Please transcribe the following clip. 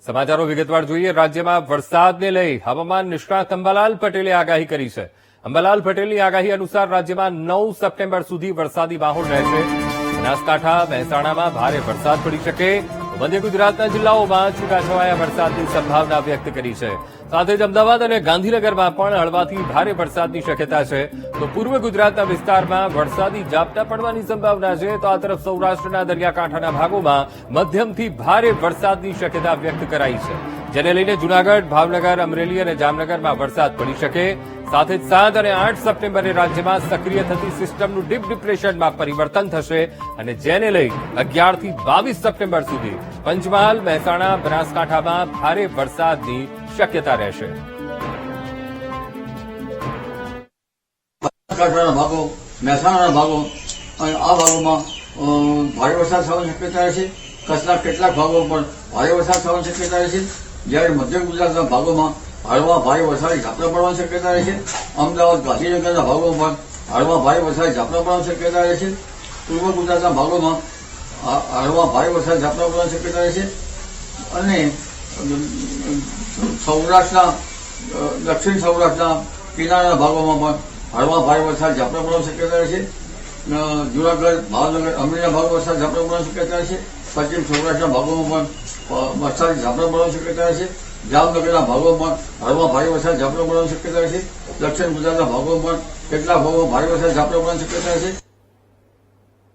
સમાચારો વિગતવાર જોઈએ। રાજ્યમાં વરસાદને લઈ હવામાન નિષ્ણાત અંબાલાલ પટેલે આગાહી કરી છે। અંબાલાલ પટેલની આગાહી અનુસાર રાજ્યમાં 9 સપ્ટેમ્બર સુધી વરસાદી માહોલ રહેશે। બનાસકાંઠા, મહેસાણામાં ભારે વરસાદ પડી શકે તો મધ્ય ગુજરાતના જિલ્લાઓમાં છૂટાછવાયા વરસાદની સંભાવના વ્યક્ત કરી છે। સાથે જ અમદાવાદ અને ગાંધીનગરમાં પણ હળવાથી ભારે વરસાદની શક્યતા છે તો પૂર્વ ગુજરાતના વિસ્તારમાં વરસાદી ઝાપટા પડવાની સંભાવના છે તો આ તરફ સૌરાષ્ટ્રના દરિયાકાંઠાના ભાગોમાં મધ્યમથી ભારે વરસાદની શક્યતા વ્યક્ત કરાઈ છે, જેને લઈને જૂનાગઢ, ભાવનગર, અમરેલી અને જામનગરમાં વરસાદ પડી શકે। સાથે જ 7 અને 8 સપ્ટેમ્બરે રાજ્યમાં સક્રિય થતી સિસ્ટમનું ડીપ ડિપ્રેશનમાં પરિવર્તન થશે અને જેને લઈ 11 થી 22 સપ્ટેમ્બર સુધી પંચમહાલ, મહેસાણા, બનાસકાંઠામાં ભારે વરસાદની શક્યતા રહેશે। બનાસકાંઠાના ભાગો, મહેસાણાના ભાગો અને આ ભાગોમાં ભારે વરસાદ થવાની શક્યતા રહેશે। કચ્છના કેટલાક ભાગો પર ભારે વરસાદ થવાની શક્યતા રહેશે, જ્યારે મધ્ય ગુજરાતના ભાગોમાં હળવા ભારે વરસાદી ઝાપટા પડવાની શક્યતા રહેશે। અમદાવાદ, ગાંધીનગરના ભાગોમાં હળવા ભારે વરસાદી ઝાપટા પડવાની શક્યતા રહેશે। પૂર્વ ગુજરાતના ભાગોમાં હળવા ભારે વરસાદી ઝાપટા પડવાની શક્યતા રહેશે અને સૌરાષ્ટ્રના, દક્ષિણ સૌરાષ્ટ્રના કિનારાના ભાગોમાં પણ હળવા ભારે વરસાદી ઝાપટા પડવાની શક્યતા રહેશે। જૂનાગઢ, ભાવનગર, અમરેલીના ભાગોમાં વરસાદ ઝાપટા પડવાની શક્યતા રહેશે। પશ્ચિમ સૌરાષ્ટ્રના ભાગોમાં પણ વરસાદી ઝાપટા પડવાની શક્યતા રહેશે। જામનગરના ભાગોમાં હળવા ભારે વરસાદ ઝાપટા પડવાની શક્યતા રહેશે। દક્ષિણ ગુજરાતના ભાગોમાં પણ કેટલાક ભાગોમાં ભારે વરસાદ ઝાપટા પડવાની શક્યતા રહેશે।